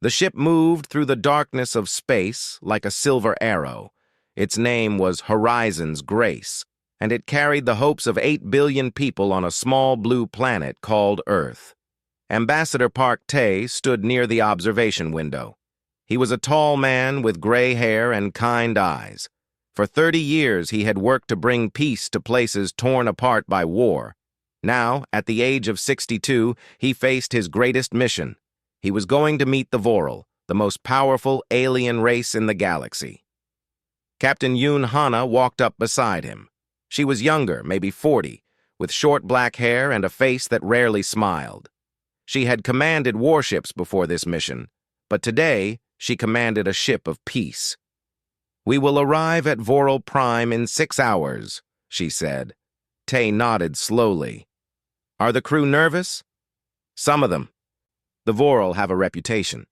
The ship moved through the darkness of space like a silver arrow. Its name was Horizon's Grace, and it carried the hopes of 8 billion people on a small blue planet called Earth. Ambassador Park Tay stood near the observation window. He was a tall man with gray hair and kind eyes. For 30 years he had worked to bring peace to places torn apart by war. Now, at the age of 62, he faced his greatest mission. He was going to meet the Voral, the most powerful alien race in the galaxy. Captain Yoon Hana walked up beside him. She was younger, maybe 40, with short black hair and a face that rarely smiled. She had commanded warships before this mission, but today she commanded a ship of peace. "We will arrive at SciFiPrime in 6 hours," she said. Tay nodded slowly. "Are the crew nervous?" "Some of them. The Voral have a reputation."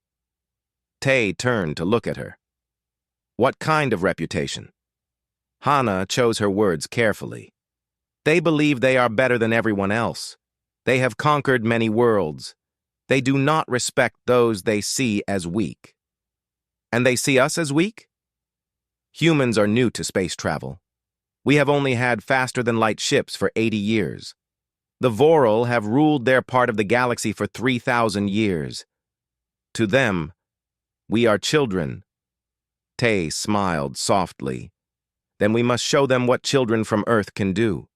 Tay turned to look at her. "What kind of reputation?" Hana chose her words carefully. "They believe they are better than everyone else. They have conquered many worlds. They do not respect those they see as weak." "And they see us as weak?" "Humans are new to space travel. We have only had faster-than-light ships for 80 years. The Voral have ruled their part of the galaxy for 3,000 years. To them, we are children." Tay smiled softly. "Then we must show them what children from Earth can do."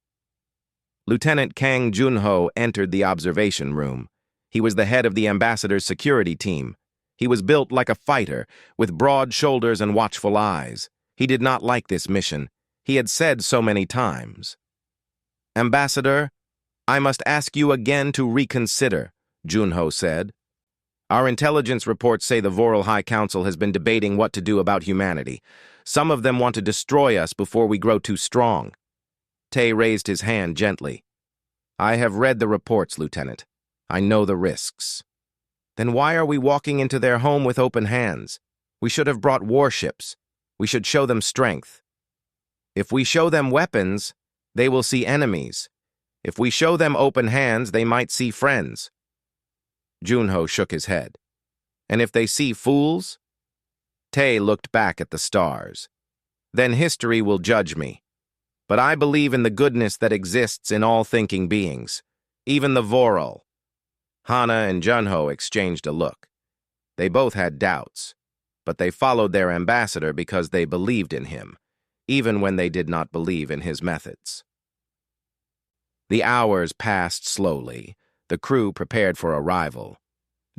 Lieutenant Kang Junho entered the observation room. He was the head of the ambassador's security team. He was built like a fighter, with broad shoulders and watchful eyes. He did not like this mission. He had said so many times. "Ambassador, I must ask you again to reconsider," Junho said. "Our intelligence reports say the Voral High Council has been debating what to do about humanity. Some of them want to destroy us before we grow too strong." Tay raised his hand gently. "I have read the reports, Lieutenant. I know the risks." "Then why are we walking into their home with open hands? We should have brought warships. We should show them strength. If we show them weapons, they will see enemies. If we show them open hands, they might see friends." Junho shook his head. "And if they see fools?" Tay looked back at the stars. "Then history will judge me. But I believe in the goodness that exists in all thinking beings, even the Voral." Hana and Junho exchanged a look. They both had doubts, but they followed their ambassador because they believed in him, even when they did not believe in his methods. The hours passed slowly. The crew prepared for arrival.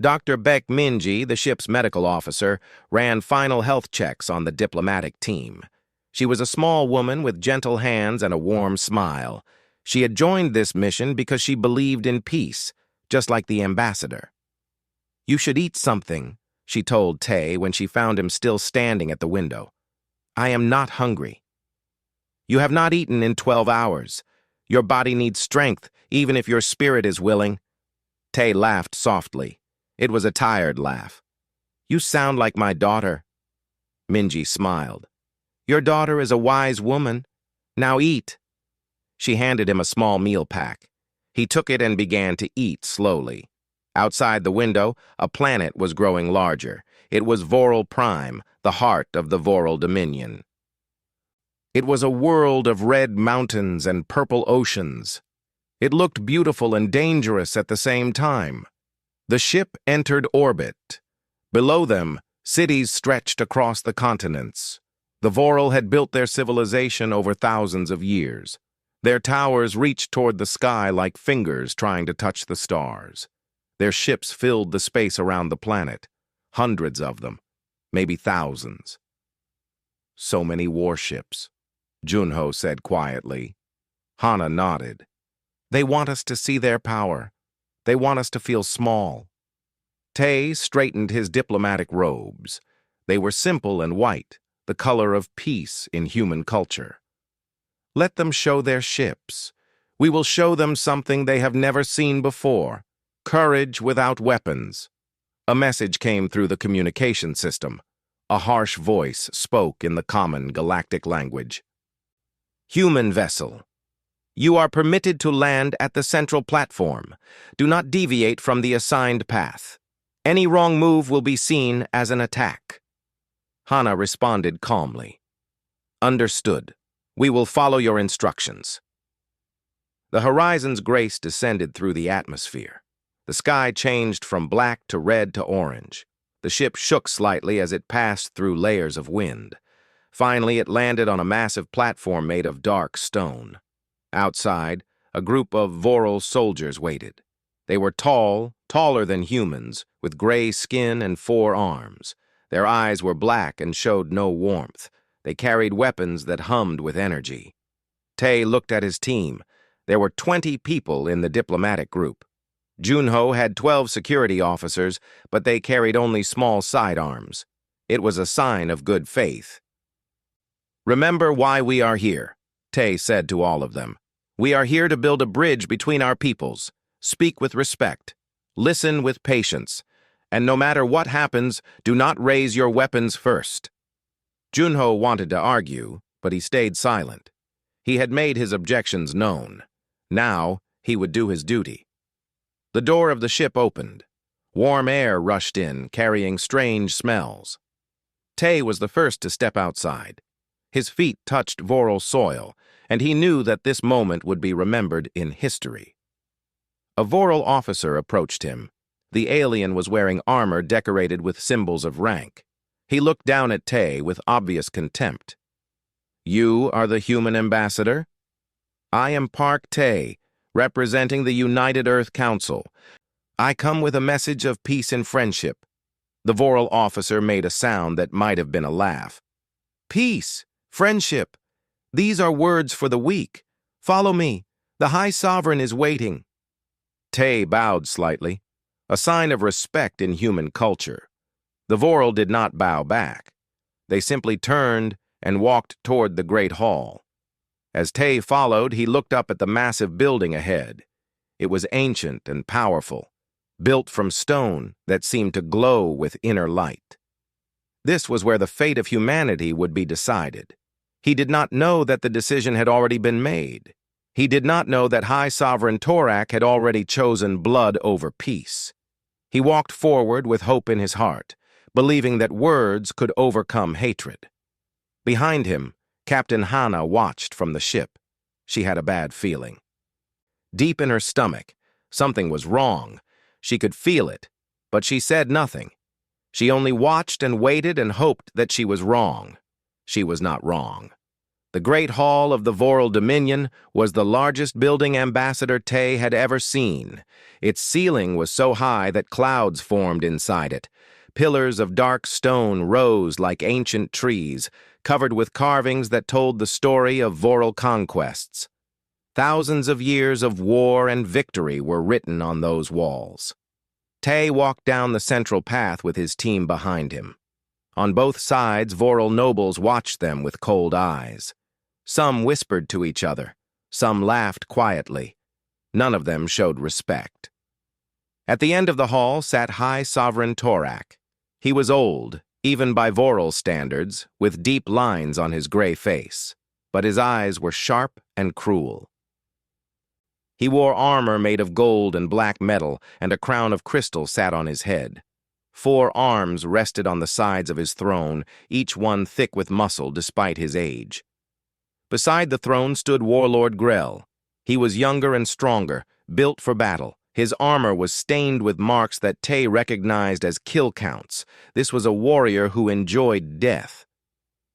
Dr. Baek Minji, the ship's medical officer, ran final health checks on the diplomatic team. She was a small woman with gentle hands and a warm smile. She had joined this mission because she believed in peace, just like the ambassador. "You should eat something," she told Tay when she found him still standing at the window. "I am not hungry." "You have not eaten in 12 hours. Your body needs strength, even if your spirit is willing." Tay laughed softly. It was a tired laugh. "You sound like my daughter." Minji smiled. "Your daughter is a wise woman. Now eat." She handed him a small meal pack. He took it and began to eat slowly. Outside the window, a planet was growing larger. It was SciFiPrime, the heart of the Voral Dominion. It was a world of red mountains and purple oceans. It looked beautiful and dangerous at the same time. The ship entered orbit. Below them, cities stretched across the continents. The Voral had built their civilization over thousands of years. Their towers reached toward the sky like fingers trying to touch the stars. Their ships filled the space around the planet, hundreds of them, maybe thousands. "So many warships," Junho said quietly. Hana nodded. "They want us to see their power. They want us to feel small." Tay straightened his diplomatic robes. They were simple and white, the color of peace in human culture. "Let them show their ships. We will show them something they have never seen before. Courage without weapons." A message came through the communication system. A harsh voice spoke in the common galactic language. "Human vessel. You are permitted to land at the central platform. Do not deviate from the assigned path. Any wrong move will be seen as an attack. Hana responded calmly. Understood. We will follow your instructions. The horizon's grace descended through the atmosphere. The sky changed from black to red to orange. The ship shook slightly as it passed through layers of wind. Finally, it landed on a massive platform made of dark stone. Outside, a group of Voral soldiers waited. They were tall, taller than humans, with gray skin and 4 arms. Their eyes were black and showed no warmth. They carried weapons that hummed with energy. Tae looked at his team. There were 20 people in the diplomatic group. Junho had 12 security officers, but they carried only small sidearms. It was a sign of good faith. Remember why we are here, Tae said to all of them. We are here to build a bridge between our peoples. Speak with respect. Listen with patience. And no matter what happens, do not raise your weapons first. Junho wanted to argue, but he stayed silent. He had made his objections known. Now, he would do his duty. The door of the ship opened. Warm air rushed in, carrying strange smells. Tae was the first to step outside. His feet touched Voral soil, and he knew that this moment would be remembered in history. A Voral officer approached him. The alien was wearing armor decorated with symbols of rank. He looked down at Tae with obvious contempt. You are the human ambassador? I am Park Tae, representing the United Earth Council. I come with a message of peace and friendship. The Voral officer made a sound that might have been a laugh. Peace, friendship. These are words for the weak. Follow me. The High Sovereign is waiting. Tae bowed slightly, a sign of respect in human culture. The Voral did not bow back. They simply turned and walked toward the Great Hall. As Tae followed, he looked up at the massive building ahead. It was ancient and powerful, built from stone that seemed to glow with inner light. This was where the fate of humanity would be decided. He did not know that the decision had already been made. He did not know that High Sovereign Torak had already chosen blood over peace. He walked forward with hope in his heart, believing that words could overcome hatred. Behind him, Captain Hana watched from the ship. She had a bad feeling. Deep in her stomach, something was wrong. She could feel it, but she said nothing. She only watched and waited and hoped that she was wrong. She was not wrong. The Great Hall of the Voral Dominion was the largest building Ambassador Tae had ever seen. Its ceiling was so high that clouds formed inside it. Pillars of dark stone rose like ancient trees, covered with carvings that told the story of Voral conquests. Thousands of years of war and victory were written on those walls. Tae walked down the central path with his team behind him. On both sides, Voral nobles watched them with cold eyes. Some whispered to each other. Some laughed quietly. None of them showed respect. At the end of the hall sat High Sovereign Torak. He was old, even by Voral standards, with deep lines on his gray face, but his eyes were sharp and cruel. He wore armor made of gold and black metal, and a crown of crystal sat on his head. 4 arms rested on the sides of his throne, each one thick with muscle despite his age. Beside the throne stood Warlord Grell. He was younger and stronger, built for battle. His armor was stained with marks that Tae recognized as kill counts. This was a warrior who enjoyed death.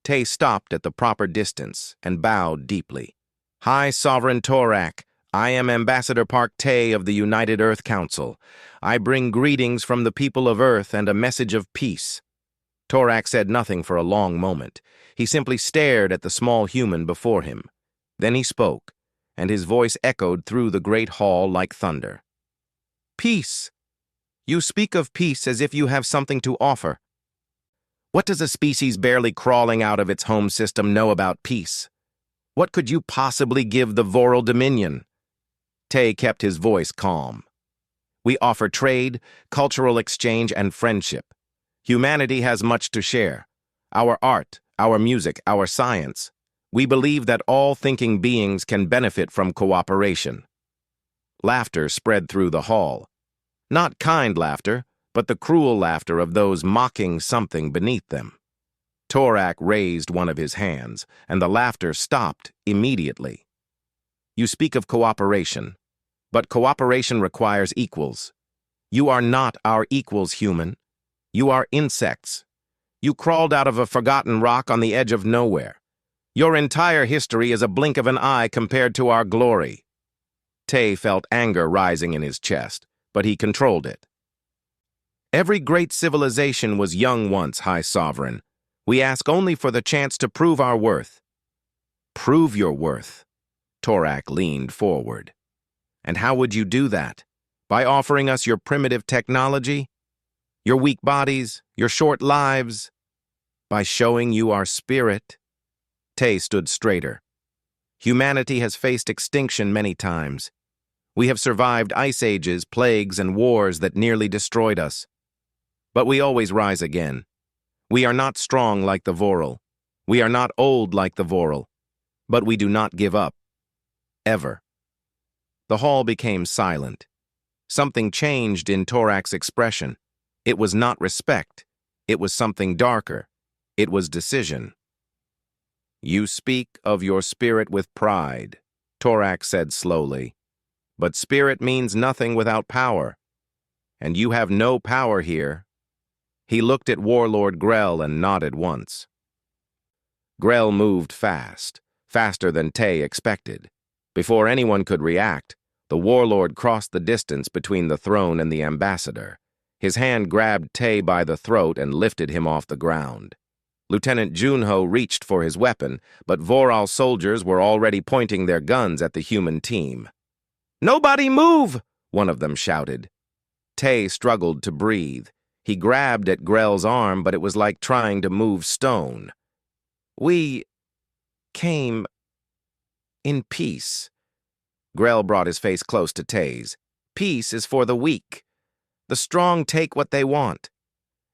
Tae stopped at the proper distance and bowed deeply. High Sovereign Torak, I am Ambassador Park Tae of the United Earth Council. I bring greetings from the people of Earth and a message of peace. Torak said nothing for a long moment. He simply stared at the small human before him. Then he spoke, and his voice echoed through the great hall like thunder. Peace. You speak of peace as if you have something to offer. What does a species barely crawling out of its home system know about peace? What could you possibly give the Voral Dominion? Tae kept his voice calm. We offer trade, cultural exchange, and friendship. Humanity has much to share. Our art, our music, our science. We believe that all thinking beings can benefit from cooperation. Laughter spread through the hall. Not kind laughter, but the cruel laughter of those mocking something beneath them. Torak raised one of his hands, and the laughter stopped immediately. You speak of cooperation, but cooperation requires equals. You are not our equals, human. You are insects. You crawled out of a forgotten rock on the edge of nowhere. Your entire history is a blink of an eye compared to our glory. Tay felt anger rising in his chest, but he controlled it. Every great civilization was young once, High Sovereign. We ask only for the chance to prove our worth. Prove your worth. Torak leaned forward. And how would you do that? By offering us your primitive technology? Your weak bodies? Your short lives? By showing you our spirit? Tay stood straighter. Humanity has faced extinction many times. We have survived ice ages, plagues, and wars that nearly destroyed us. But we always rise again. We are not strong like the Voral. We are not old like the Voral. But we do not give up. Ever. The hall became silent. Something changed in Torak's expression. It was not respect. It was something darker. It was decision. You speak of your spirit with pride, Torak said slowly. But spirit means nothing without power. And you have no power here. He looked at Warlord Grell and nodded once. Grell moved fast, faster than Tay expected. Before anyone could react, the Warlord crossed the distance between the throne and the ambassador. His hand grabbed Tay by the throat and lifted him off the ground. Lieutenant Junho reached for his weapon, but Voral soldiers were already pointing their guns at the human team. "Nobody move!" one of them shouted. Tay struggled to breathe. He grabbed at Grell's arm, but it was like trying to move stone. "We came in peace." Grell brought his face close to Tay's. "Peace is for the weak. The strong take what they want.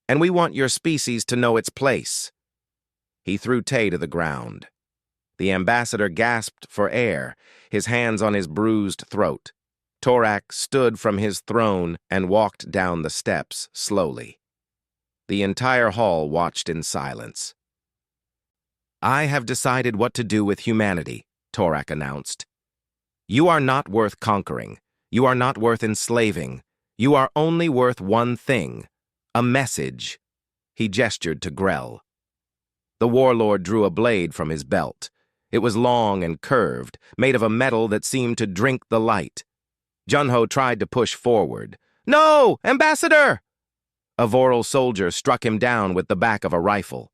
And we want your species to know its place." He threw Tay to the ground. The ambassador gasped for air, his hands on his bruised throat. Torak stood from his throne and walked down the steps slowly. The entire hall watched in silence. "I have decided what to do with humanity," Torak announced. "You are not worth conquering. You are not worth enslaving. You are only worth one thing, a message." He gestured to Grell. The warlord drew a blade from his belt. It was long and curved, made of a metal that seemed to drink the light. Junho tried to push forward. "No, Ambassador!" A Voral soldier struck him down with the back of a rifle.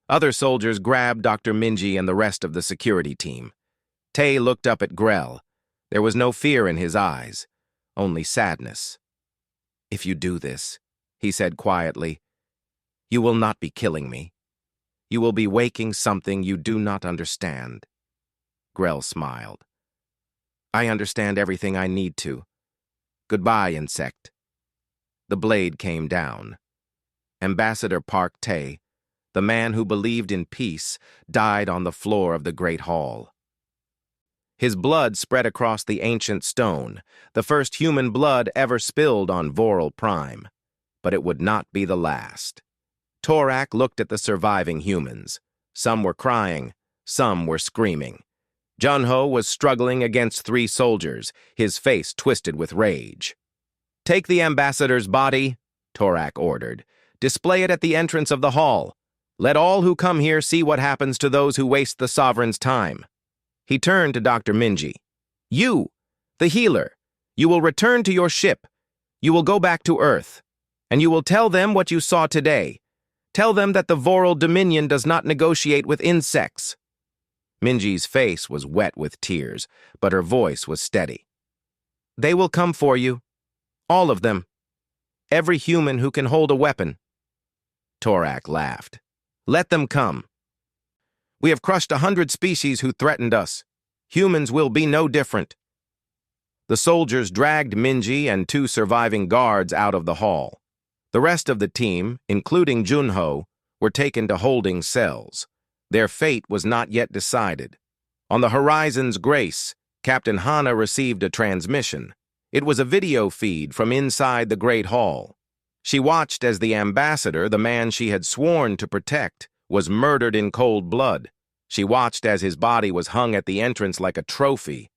Other soldiers grabbed Dr. Minji and the rest of the security team. Tay looked up at Grell. There was no fear in his eyes, only sadness. "If you do this," he said quietly, "you will not be killing me. You will be waking something you do not understand." Grell smiled. "I understand everything I need to. Goodbye, insect." The blade came down. Ambassador Park Tay, the man who believed in peace, died on the floor of the great hall. His blood spread across the ancient stone, the first human blood ever spilled on HFY. But it would not be the last. Torak looked at the surviving humans. Some were crying, some were screaming. Junho was struggling against 3 soldiers, his face twisted with rage. "Take the ambassador's body," Torak ordered. "Display it at the entrance of the hall. Let all who come here see what happens to those who waste the sovereign's time." He turned to Dr. Minji. "You, the healer, you will return to your ship. You will go back to Earth, and you will tell them what you saw today. Tell them that the Voral Dominion does not negotiate with insects." Minji's face was wet with tears, but her voice was steady. "They will come for you. All of them. Every human who can hold a weapon." Torak laughed. "Let them come. We have crushed 100 species who threatened us. Humans will be no different." The soldiers dragged Minji and 2 surviving guards out of the hall. The rest of the team, including Junho, were taken to holding cells. Their fate was not yet decided. On the Horizon's Grace, Captain Hana received a transmission. It was a video feed from inside the Great Hall. She watched as the ambassador, the man she had sworn to protect, was murdered in cold blood. She watched as his body was hung at the entrance like a trophy.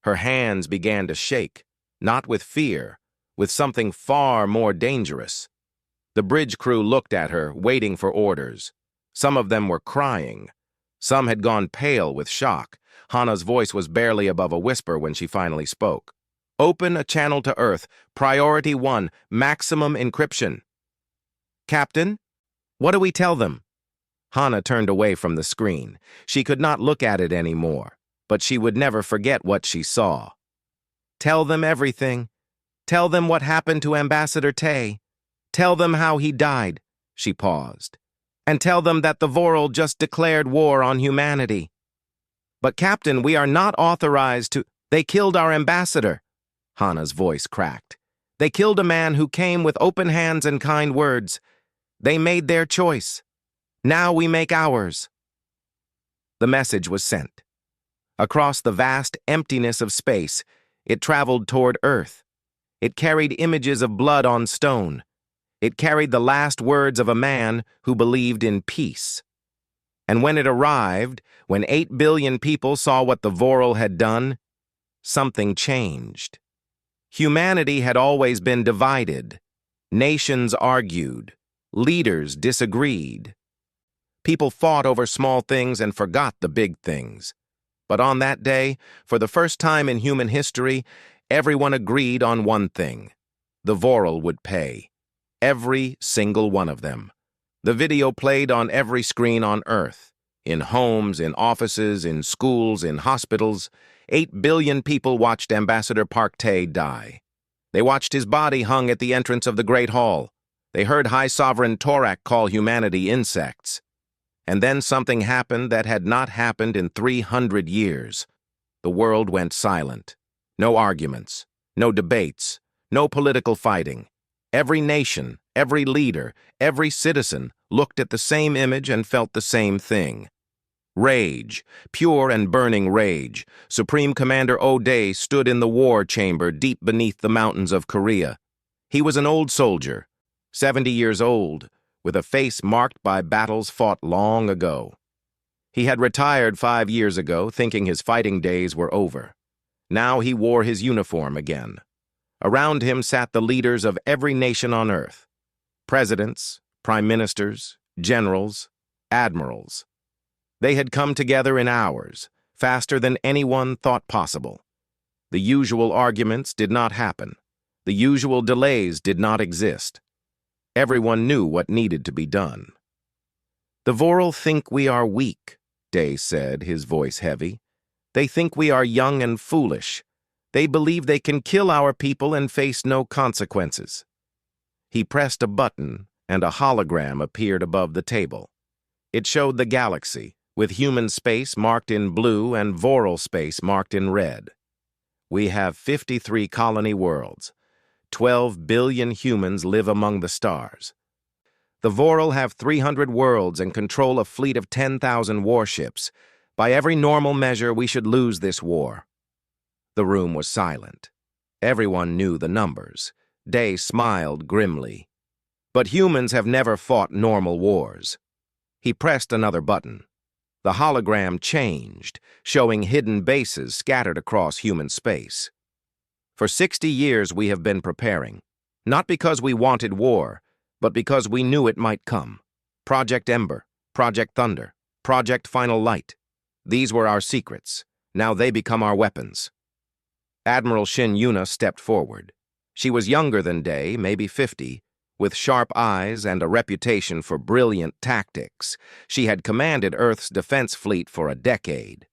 Her hands began to shake, not with fear, with something far more dangerous. The bridge crew looked at her, waiting for orders. Some of them were crying. Some had gone pale with shock. Hana's voice was barely above a whisper when she finally spoke. "Open a channel to Earth. Priority 1, maximum encryption." "Captain, what do we tell them?" Hana turned away from the screen. She could not look at it anymore, but she would never forget what she saw. "Tell them everything. Tell them what happened to Ambassador Tay. Tell them how he died." She paused. "And tell them that the Vorl just declared war on humanity." "But Captain, we are not authorized to—" "They killed our ambassador." Hana's voice cracked. "They killed a man who came with open hands and kind words. They made their choice. Now we make ours." The message was sent. Across the vast emptiness of space, it traveled toward Earth. It carried images of blood on stone. It carried the last words of a man who believed in peace. And when it arrived, when 8 billion people saw what the Vorl had done, something changed. Humanity had always been divided. Nations argued. Leaders disagreed. People fought over small things and forgot the big things. But on that day, for the first time in human history, everyone agreed on one thing. The Vorl would pay. Every single one of them. The video played on every screen on Earth. In homes, in offices, in schools, in hospitals. 8 billion people watched Ambassador Park Tay die. They watched his body hung at the entrance of the Great Hall. They heard High Sovereign Torak call humanity insects. And then something happened that had not happened in 300 years. The world went silent. No arguments, no debates, no political fighting. Every nation, every leader, every citizen looked at the same image and felt the same thing. Rage, pure and burning rage. Supreme Commander O'Day stood in the war chamber deep beneath the mountains of Korea. He was an old soldier, 70 years old, with a face marked by battles fought long ago. He had retired 5 years ago, thinking his fighting days were over. Now he wore his uniform again. Around him sat the leaders of every nation on Earth. Presidents, prime ministers, generals, admirals. They had come together in hours, faster than anyone thought possible. The usual arguments did not happen. The usual delays did not exist. Everyone knew what needed to be done. "The Vorl think we are weak," Day said, his voice heavy. "They think we are young and foolish. They believe they can kill our people and face no consequences." He pressed a button, and a hologram appeared above the table. It showed the galaxy, with human space marked in blue and Vorl space marked in red. "We have 53 colony worlds. 12 billion humans live among the stars. The Vorl have 300 worlds and control a fleet of 10,000 warships. By every normal measure, we should lose this war." The room was silent. Everyone knew the numbers. Day smiled grimly. "But humans have never fought normal wars." He pressed another button. The hologram changed, showing hidden bases scattered across human space. "For 60 years we have been preparing, not because we wanted war, but because we knew it might come. Project Ember, Project Thunder, Project Final Light. These were our secrets. Now they become our weapons." Admiral Shin Yuna stepped forward. She was younger than Day, maybe 50, with sharp eyes and a reputation for brilliant tactics. She had commanded Earth's defense fleet for a decade.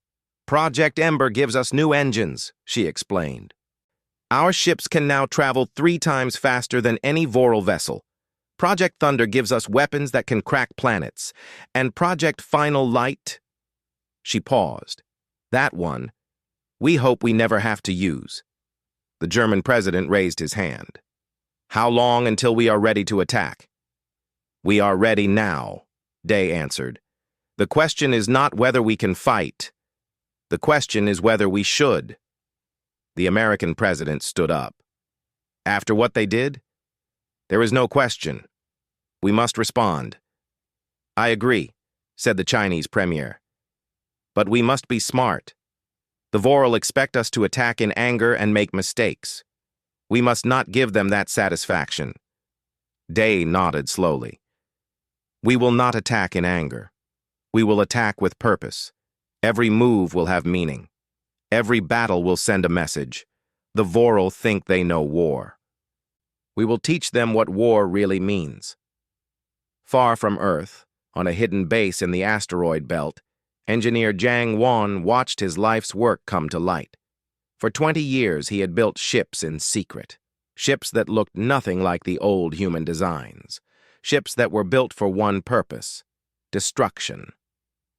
"Project Ember gives us new engines," she explained. "Our ships can now travel 3 times faster than any Vorl vessel. Project Thunder gives us weapons that can crack planets. And Project Final Light—" She paused. "That one, we hope we never have to use." The German president raised his hand. "How long until we are ready to attack?" "We are ready now," Day answered. "The question is not whether we can fight. The question is whether we should." The American president stood up. "After what they did? There is no question. We must respond. I agree, said the Chinese premier. But we must be smart. The Voral expect us to attack in anger and make mistakes. We must not give them that satisfaction. Day nodded slowly. We will not attack in anger. We will attack with purpose. Every move will have meaning. Every battle will send a message. The Voral think they know war. We will teach them what war really means. Far from Earth, on a hidden base in the asteroid belt, engineer Jiang Wan watched his life's work come to light. For 20 years he had built ships in secret. Ships that looked nothing like the old human designs. Ships that were built for one purpose: destruction.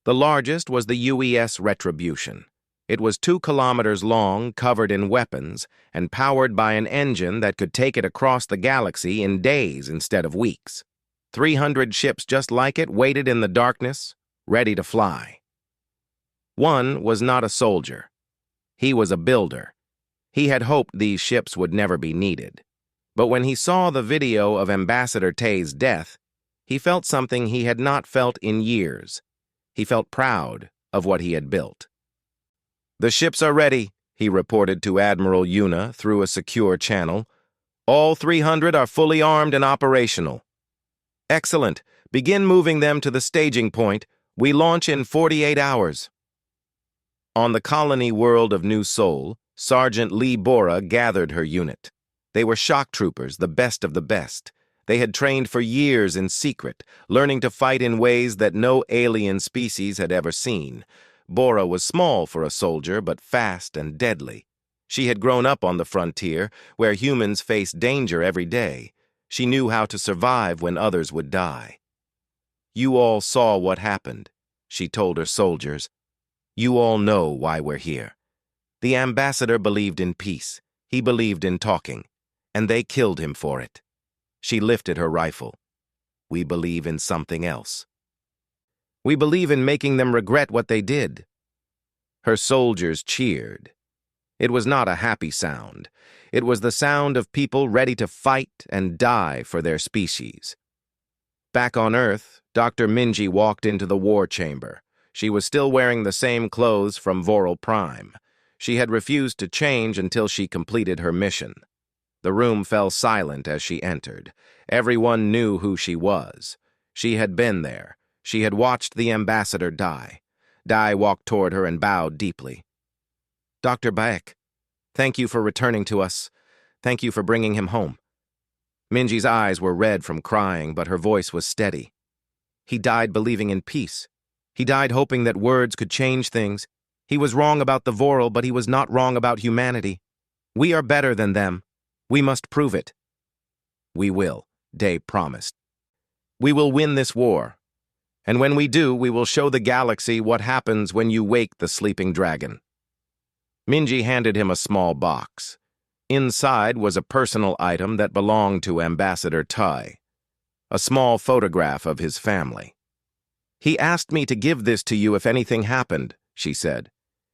The largest was the UES Retribution. It was 2 kilometers long, covered in weapons, and powered by an engine that could take it across the galaxy in days instead of weeks. 300 ships just like it waited in the darkness, ready to fly. One was not a soldier. He was a builder. He had hoped these ships would never be needed. But when he saw the video of Ambassador Tay's death, he felt something he had not felt in years. He felt proud of what he had built. The ships are ready, he reported to Admiral Yuna through a secure channel. All 300 are fully armed and operational. Excellent. Begin moving them to the staging point. We launch in 48 hours. On the colony world of New Seoul, Sergeant Lee Bora gathered her unit. They were shock troopers, the best of the best. They had trained for years in secret, learning to fight in ways that no alien species had ever seen. Bora was small for a soldier, but fast and deadly. She had grown up on the frontier, where humans faced danger every day. She knew how to survive when others would die. You all saw what happened, she told her soldiers. You all know why we're here. The ambassador believed in peace. He believed in talking, and they killed him for it. She lifted her rifle. We believe in something else. We believe in making them regret what they did. Her soldiers cheered. It was not a happy sound. It was the sound of people ready to fight and die for their species. Back on Earth, Dr. Minji walked into the war chamber. She was still wearing the same clothes from HFY. She had refused to change until she completed her mission. The room fell silent as she entered. Everyone knew who she was. She had been there. She had watched the ambassador die. Dai walked toward her and bowed deeply. Dr. Baek, thank you for returning to us. Thank you for bringing him home. Minji's eyes were red from crying, but her voice was steady. He died believing in peace. He died hoping that words could change things. He was wrong about the Voral, but he was not wrong about humanity. We are better than them. We must prove it. We will, Day promised. We will win this war. And when we do, we will show the galaxy what happens when you wake the sleeping dragon. Minji handed him a small box. Inside was a personal item that belonged to Ambassador Tai, a small photograph of his family. He asked me to give this to you if anything happened, she said.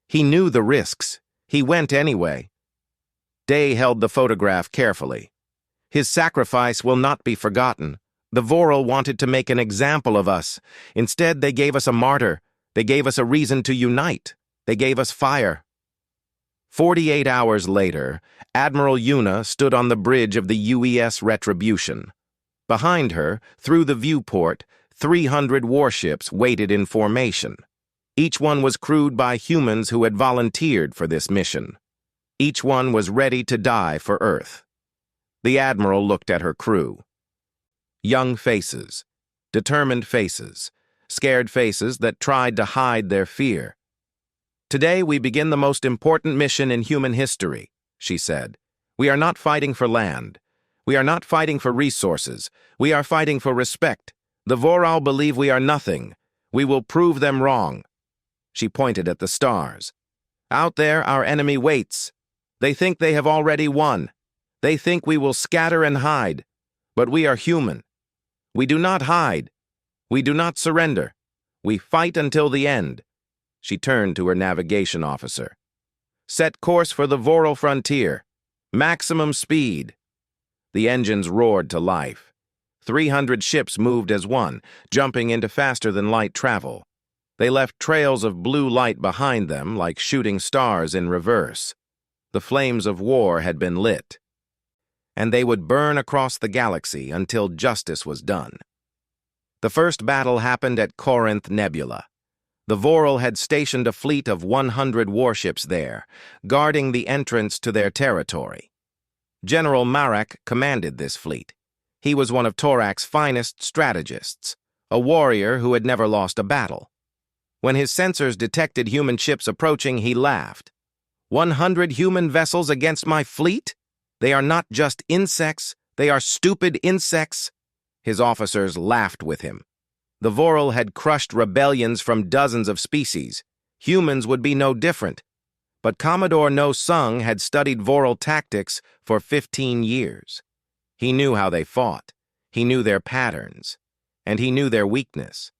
He knew the risks. He went anyway. Day held the photograph carefully. His sacrifice will not be forgotten. The Voral wanted to make an example of us. Instead, they gave us a martyr. They gave us a reason to unite. They gave us fire. 48 hours later, Admiral Yuna stood on the bridge of the UES Retribution. Behind her, through the viewport, 300 warships waited in formation. Each one was crewed by humans who had volunteered for this mission. Each one was ready to die for Earth. The Admiral looked at her crew. Young faces, determined faces, scared faces that tried to hide their fear. Today we begin the most important mission in human history, she said. We are not fighting for land. We are not fighting for resources. We are fighting for respect. The Voral believe we are nothing. We will prove them wrong. She pointed at the stars. Out there, our enemy waits. They think they have already won. They think we will scatter and hide. But we are human. We do not hide. We do not surrender. We fight until the end. She turned to her navigation officer. Set course for the Voral frontier. Maximum speed. The engines roared to life. 300 ships moved as one, jumping into faster-than-light travel. They left trails of blue light behind them like shooting stars in reverse. The flames of war had been lit, and they would burn across the galaxy until justice was done. The first battle happened at Corinth Nebula. The Voral had stationed a fleet of 100 warships there, guarding the entrance to their territory. General Marak commanded this fleet. He was one of Torak's finest strategists, a warrior who had never lost a battle. When his sensors detected human ships approaching, he laughed. 100 human vessels against my fleet? They are not just insects, they are stupid insects. His officers laughed with him. The Voral had crushed rebellions from dozens of species. Humans would be no different. But Commodore No Sung had studied Voral tactics for 15 years. He knew how they fought. He knew their patterns. And he knew their weakness.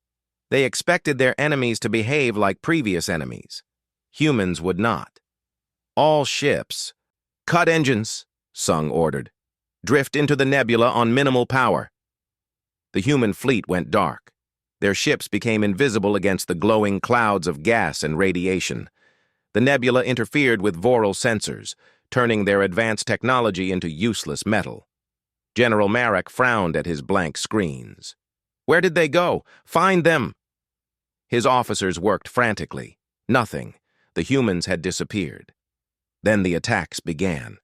They expected their enemies to behave like previous enemies. Humans would not. All ships, cut engines, Sung ordered. Drift into the nebula on minimal power. The human fleet went dark. Their ships became invisible against the glowing clouds of gas and radiation. The nebula interfered with Voral sensors, turning their advanced technology into useless metal. General Marak frowned at his blank screens. Where did they go? Find them! His officers worked frantically. Nothing. The humans had disappeared. Then the attacks began.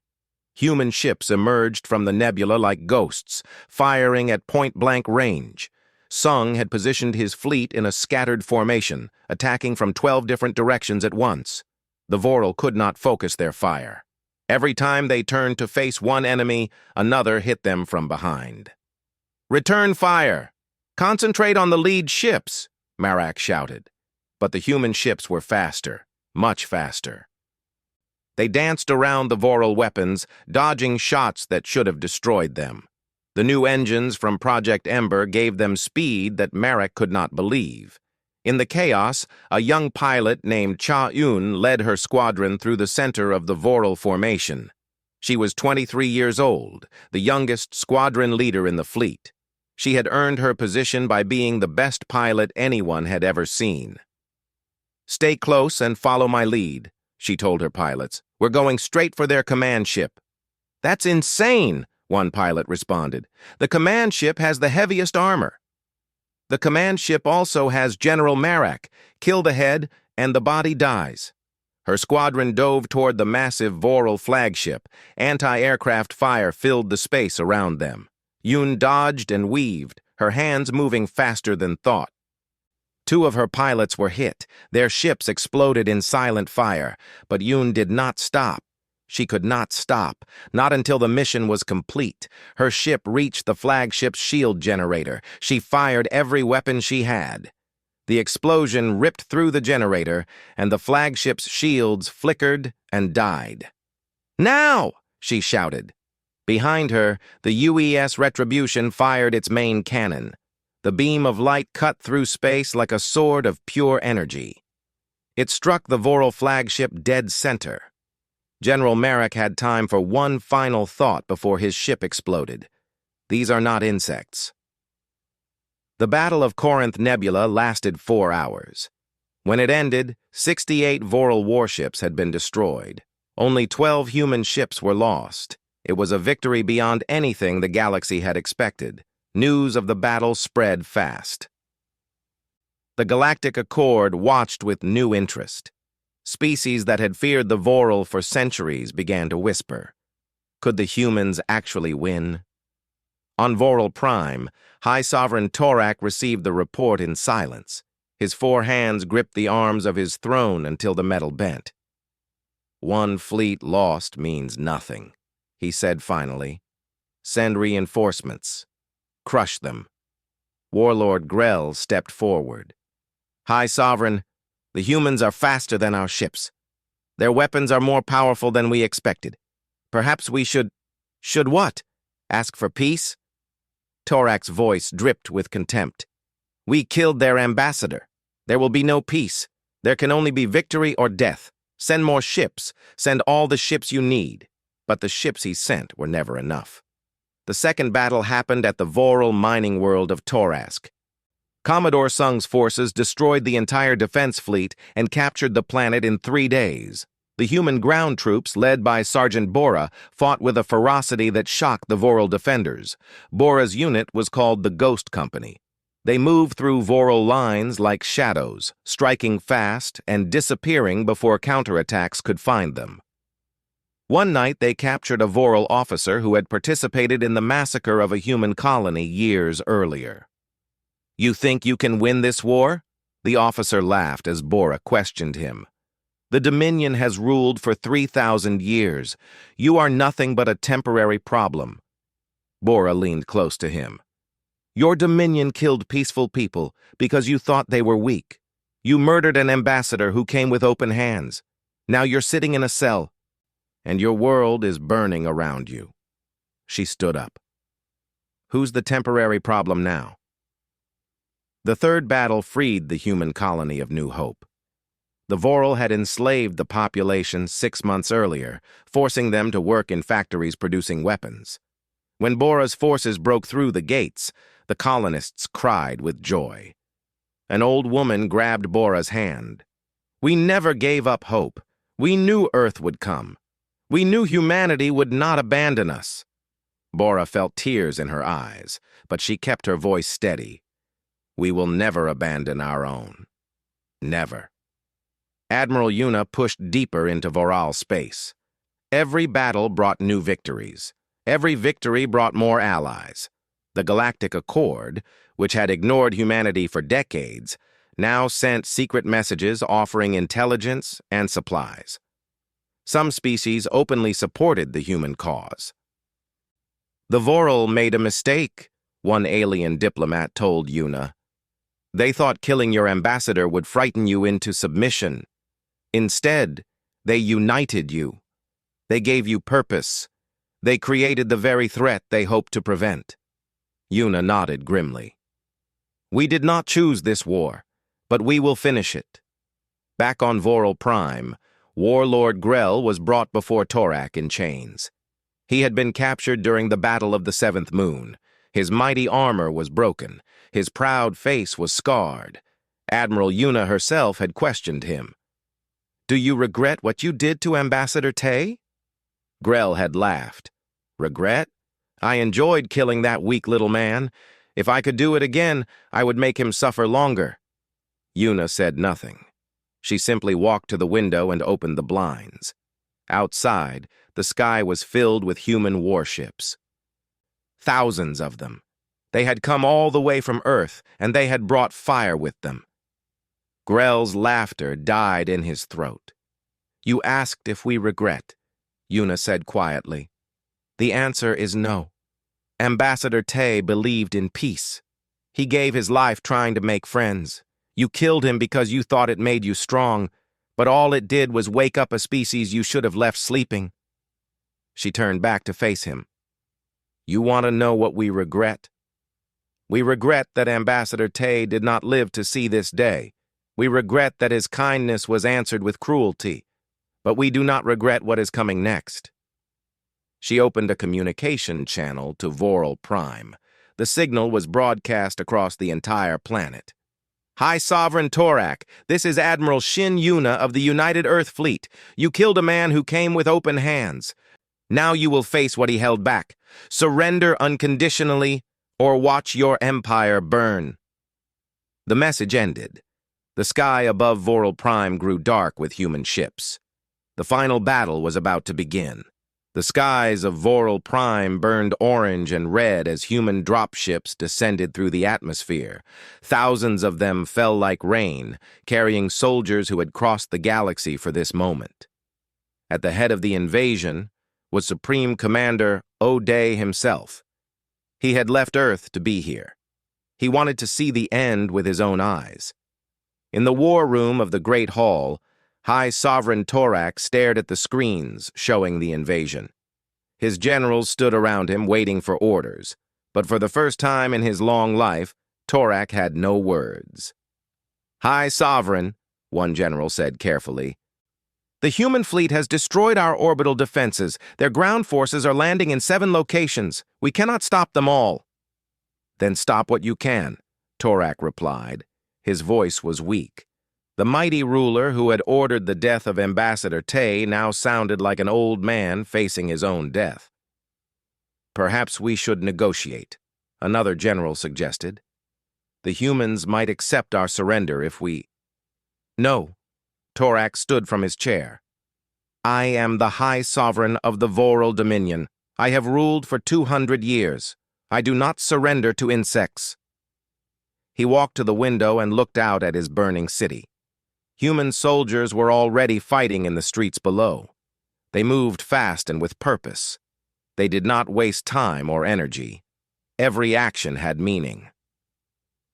Human ships emerged from the nebula like ghosts, firing at point-blank range. Sung had positioned his fleet in a scattered formation, attacking from 12 different directions at once. The Voral could not focus their fire. Every time they turned to face one enemy, another hit them from behind. "Return fire! Concentrate on the lead ships!" Marak shouted. But the human ships were faster, much faster. They danced around the Voral weapons, dodging shots that should have destroyed them. The new engines from Project Ember gave them speed that Marak could not believe. In the chaos, a young pilot named Cha-Eun led her squadron through the center of the Voral formation. She was 23 years old, the youngest squadron leader in the fleet. She had earned her position by being the best pilot anyone had ever seen. "Stay close and follow my lead," she told her pilots. "We're going straight for their command ship." "That's insane," one pilot responded. "The command ship has the heaviest armor." "The command ship also has General Marak. Kill the head, and the body dies." Her squadron dove toward the massive Voral flagship. Anti-aircraft fire filled the space around them. Yoon dodged and weaved, her hands moving faster than thought. 2 of her pilots were hit. Their ships exploded in silent fire, but Yoon did not stop. She could not stop, not until the mission was complete. Her ship reached the flagship's shield generator. She fired every weapon she had. The explosion ripped through the generator, and the flagship's shields flickered and died. "Now!" she shouted. Behind her, the UES Retribution fired its main cannon. The beam of light cut through space like a sword of pure energy. It struck the Voral flagship dead center. General Marak had time for one final thought before his ship exploded. These are not insects. The Battle of Corinth Nebula lasted 4 hours. When it ended, 68 Voral warships had been destroyed. Only 12 human ships were lost. It was a victory beyond anything the galaxy had expected. News of the battle spread fast. The Galactic Accord watched with new interest. Species that had feared the Voral for centuries began to whisper. Could the humans actually win? On Voral Prime, High Sovereign Torak received the report in silence. His 4 hands gripped the arms of his throne until the metal bent. "One fleet lost means nothing," he said finally. "Send reinforcements. Crush them." Warlord Grell stepped forward. "High Sovereign, the humans are faster than our ships. Their weapons are more powerful than we expected. Perhaps we should..." "Should what? Ask for peace?" Torak's voice dripped with contempt. "We killed their ambassador. There will be no peace. There can only be victory or death. Send more ships. Send all the ships you need." But the ships he sent were never enough. The second battle happened at the Voral mining world of Torask. Commodore Sung's forces destroyed the entire defense fleet and captured the planet in 3 days. The human ground troops, led by Sergeant Bora, fought with a ferocity that shocked the Voral defenders. Bora's unit was called the Ghost Company. They moved through Voral lines like shadows, striking fast and disappearing before counterattacks could find them. One night they captured a Voral officer who had participated in the massacre of a human colony years earlier. "You think you can win this war?" The officer laughed as Bora questioned him. "The Dominion has ruled for 3,000 years. You are nothing but a temporary problem." Bora leaned close to him. "Your Dominion killed peaceful people because you thought they were weak. You murdered an ambassador who came with open hands. Now you're sitting in a cell, and your world is burning around you." She stood up. "Who's the temporary problem now?" The third battle freed the human colony of New Hope. The Voral had enslaved the population 6 months earlier, forcing them to work in factories producing weapons. When Bora's forces broke through the gates, the colonists cried with joy. An old woman grabbed Bora's hand. "We never gave up hope. We knew Earth would come. We knew humanity would not abandon us." Bora felt tears in her eyes, but she kept her voice steady. "We will never abandon our own. Never." Admiral Yuna pushed deeper into Voral space. Every battle brought new victories. Every victory brought more allies. The Galactic Accord, which had ignored humanity for decades, now sent secret messages offering intelligence and supplies. Some species openly supported the human cause. "The Voral made a mistake," one alien diplomat told Yuna. "They thought killing your ambassador would frighten you into submission. Instead, they united you. They gave you purpose. They created the very threat they hoped to prevent." Yuna nodded grimly. "We did not choose this war, but we will finish it." Back on HFY, Warlord Grell was brought before Torak in chains. He had been captured during the Battle of the Seventh Moon. His mighty armor was broken. His proud face was scarred. Admiral Yuna herself had questioned him. "Do you regret what you did to Ambassador Tay?" Grell had laughed. "Regret? I enjoyed killing that weak little man. If I could do it again, I would make him suffer longer." Yuna said nothing. She simply walked to the window and opened the blinds. Outside, the sky was filled with human warships. Thousands of them. They had come all the way from Earth, and they had brought fire with them. Grell's laughter died in his throat. "You asked if we regret," Yuna said quietly. "The answer is no. Ambassador Tay believed in peace. He gave his life trying to make friends. You killed him because you thought it made you strong, but all it did was wake up a species you should have left sleeping." She turned back to face him. "You want to know what we regret? We regret that Ambassador Tay did not live to see this day. We regret that his kindness was answered with cruelty, but we do not regret what is coming next." She opened a communication channel to HFY. The signal was broadcast across the entire planet. "High Sovereign Torak, this is Admiral Shin Yuna of the United Earth Fleet. You killed a man who came with open hands. Now you will face what he held back. Surrender unconditionally, or watch your empire burn." The message ended. The sky above HFY grew dark with human ships. The final battle was about to begin. The skies of HFY burned orange and red as human dropships descended through the atmosphere. Thousands of them fell like rain, carrying soldiers who had crossed the galaxy for this moment. At the head of the invasion was Supreme Commander O'Day himself. He had left Earth to be here. He wanted to see the end with his own eyes. In the war room of the Great Hall, High Sovereign Torak stared at the screens showing the invasion. His generals stood around him waiting for orders, but for the first time in his long life, Torak had no words. "High Sovereign," one general said carefully, The human fleet has destroyed our orbital defenses. Their ground forces are landing in 7 locations. We cannot stop them all. Then stop what you can, Torak replied. His voice was weak. The mighty ruler who had ordered the death of Ambassador Tay now sounded like an old man facing his own death. Perhaps we should negotiate, another general suggested. The humans might accept our surrender if we... No, Torak stood from his chair. I am the High Sovereign of the Voral Dominion. I have ruled for 200 years. I do not surrender to insects. He walked to the window and looked out at his burning city. Human soldiers were already fighting in the streets below. They moved fast and with purpose. They did not waste time or energy. Every action had meaning.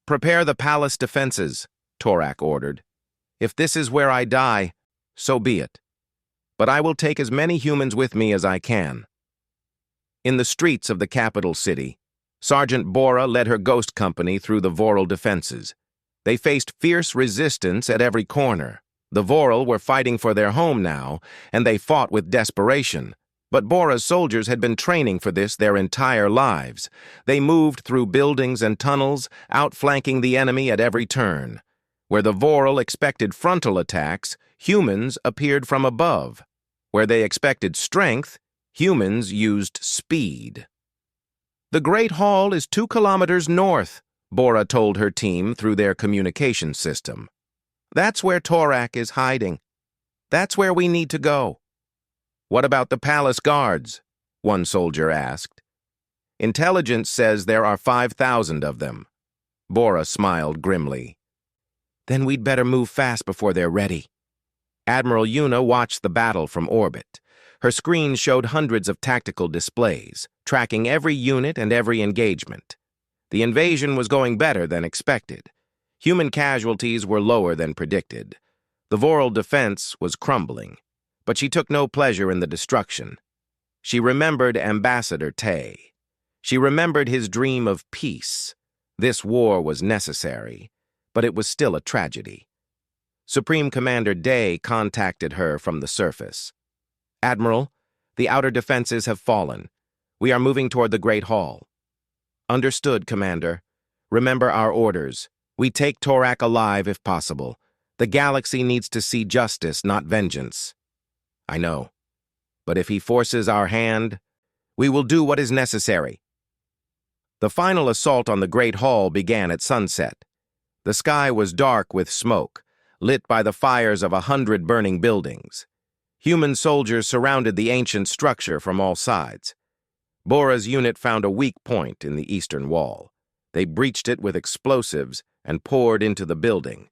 Prepare the palace defenses, Torak ordered. If this is where I die, so be it. But I will take as many humans with me as I can. In the streets of the capital city, Sergeant Bora led her ghost company through the Voral defenses. They faced fierce resistance at every corner. The Voral were fighting for their home now, and they fought with desperation. But Bora's soldiers had been training for this their entire lives. They moved through buildings and tunnels, outflanking the enemy at every turn. Where the Voral expected frontal attacks, humans appeared from above. Where they expected strength, humans used speed. The Great Hall is 2 kilometers north, Bora told her team through their communication system. That's where Torak is hiding. That's where we need to go. What about the palace guards? One soldier asked. Intelligence says there are 5,000 of them. Bora smiled grimly. Then we'd better move fast before they're ready. Admiral Yuna watched the battle from orbit. Her screen showed hundreds of tactical displays, tracking every unit and every engagement. The invasion was going better than expected. Human casualties were lower than predicted. The Voral defense was crumbling, but she took no pleasure in the destruction. She remembered Ambassador Tay. She remembered his dream of peace. This war was necessary, but it was still a tragedy. Supreme Commander Day contacted her from the surface. Admiral, the outer defenses have fallen. We are moving toward the Great Hall. Understood, Commander. Remember our orders. We take Torak alive if possible. The galaxy needs to see justice, not vengeance. I know. But if he forces our hand, we will do what is necessary. The final assault on the Great Hall began at sunset. The sky was dark with smoke, lit by the fires of 100 burning buildings. Human soldiers surrounded the ancient structure from all sides. Bora's unit found a weak point in the eastern wall. They breached it with explosives and poured into the building.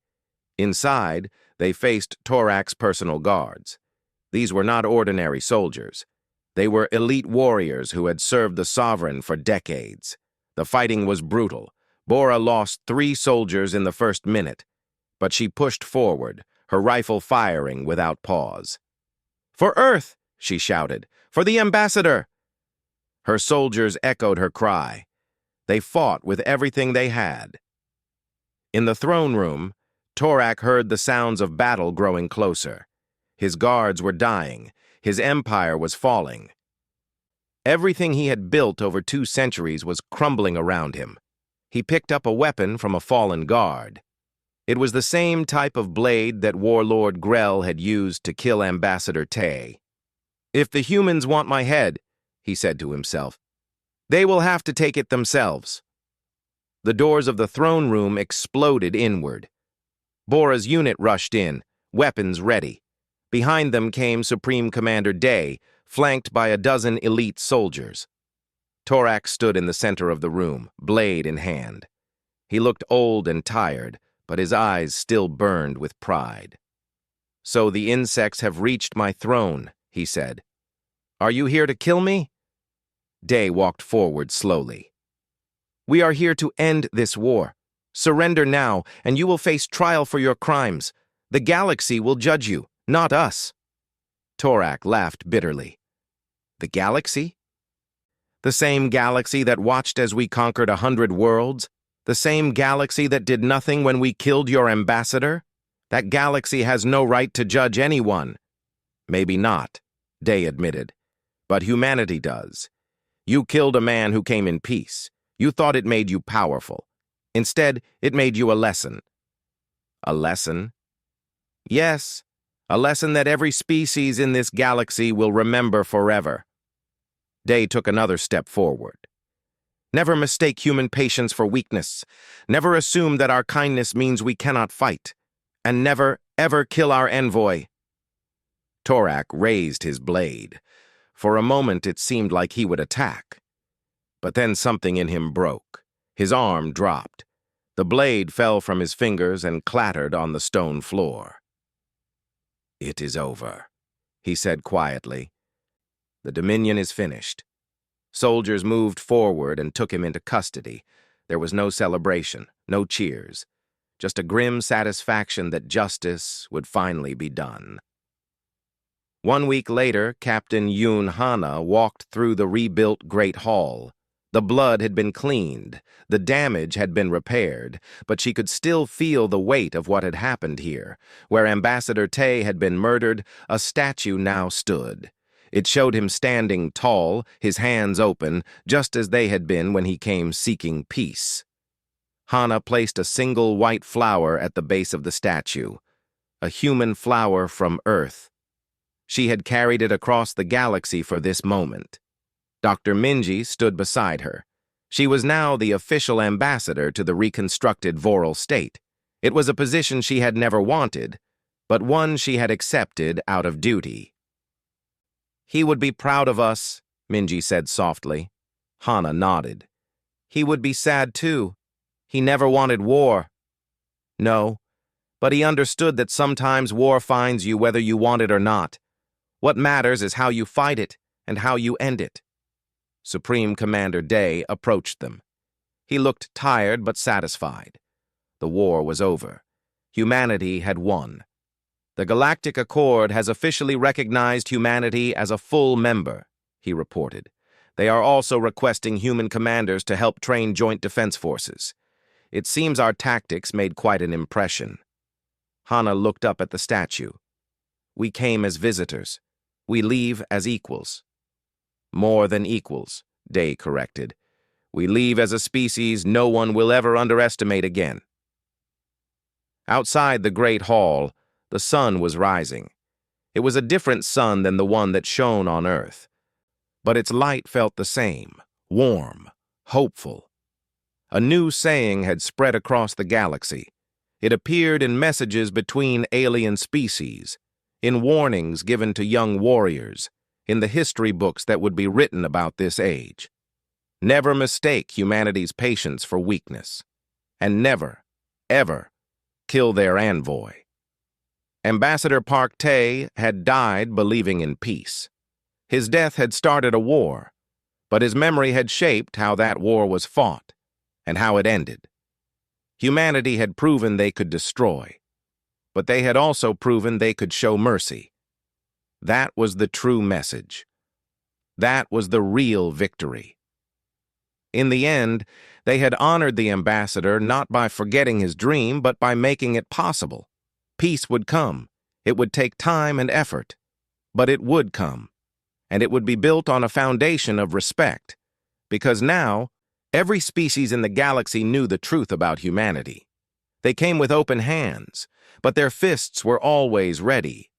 Inside, they faced Torak's personal guards. These were not ordinary soldiers. They were elite warriors who had served the Sovereign for decades. The fighting was brutal. Bora lost 3 soldiers in the first minute, but she pushed forward, her rifle firing without pause. For Earth, she shouted. For the Ambassador! Her soldiers echoed her cry. They fought with everything they had. In the throne room, Torak heard the sounds of battle growing closer. His guards were dying. His empire was falling. Everything he had built over 2 centuries was crumbling around him. He picked up a weapon from a fallen guard. It was the same type of blade that Warlord Grell had used to kill Ambassador Tay. If the humans want my head, he said to himself, they will have to take it themselves. The doors of the throne room exploded inward. Bora's unit rushed in, weapons ready. Behind them came Supreme Commander Day, flanked by a dozen elite soldiers. Torak stood in the center of the room, blade in hand. He looked old and tired, but his eyes still burned with pride. So the insects have reached my throne, he said. Are you here to kill me? Day walked forward slowly. We are here to end this war. Surrender now, and you will face trial for your crimes. The galaxy will judge you, not us. Torak laughed bitterly. The galaxy? The same galaxy that watched as we conquered 100 worlds? The same galaxy that did nothing when we killed your ambassador? That galaxy has no right to judge anyone. Maybe not, Day admitted. But humanity does. You killed a man who came in peace. You thought it made you powerful. Instead, it made you a lesson. A lesson? Yes, a lesson that every species in this galaxy will remember forever. Day took another step forward. Never mistake human patience for weakness. Never assume that our kindness means we cannot fight. And never, ever kill our envoy. Torak raised his blade. For a moment it seemed like he would attack. But then something in him broke. His arm dropped. The blade fell from his fingers and clattered on the stone floor. "It is over," he said quietly. "The Dominion is finished." Soldiers moved forward and took him into custody. There was no celebration, no cheers, just a grim satisfaction that justice would finally be done. 1 week later, Captain Yoon Hana walked through the rebuilt Great Hall. The blood had been cleaned, the damage had been repaired, but she could still feel the weight of what had happened here. Where Ambassador Tay had been murdered, a statue now stood. It showed him standing tall, his hands open, just as they had been when he came seeking peace. Hana placed a single white flower at the base of the statue, a human flower from Earth. She had carried it across the galaxy for this moment. Dr. Minji stood beside her. She was now the official ambassador to the reconstructed Voral state. It was a position she had never wanted, but one she had accepted out of duty. "He would be proud of us," Minji said softly. Hana nodded. "He would be sad too. He never wanted war." "No, but he understood that sometimes war finds you whether you want it or not. What matters is how you fight it and how you end it." Supreme Commander Day approached them. He looked tired but satisfied. The war was over. Humanity had won. "The Galactic Accord has officially recognized humanity as a full member," he reported. "They are also requesting human commanders to help train joint defense forces. It seems our tactics made quite an impression." Hana looked up at the statue. "We came as visitors. We leave as equals." "More than equals," Day corrected. "We leave as a species no one will ever underestimate again." Outside the Great Hall, the sun was rising. It was a different sun than the one that shone on Earth. But its light felt the same, warm, hopeful. A new saying had spread across the galaxy. It appeared in messages between alien species, in warnings given to young warriors, in the history books that would be written about this age. Never mistake humanity's patience for weakness. And never, ever, kill their envoy. Ambassador Park Tay had died believing in peace. His death had started a war, but his memory had shaped how that war was fought and how it ended. Humanity had proven they could destroy, but they had also proven they could show mercy. That was the true message. That was the real victory. In the end, they had honored the ambassador not by forgetting his dream, but by making it possible. Peace would come. It would take time and effort, but it would come, and it would be built on a foundation of respect, because now, every species in the galaxy knew the truth about humanity. They came with open hands, but their fists were always ready.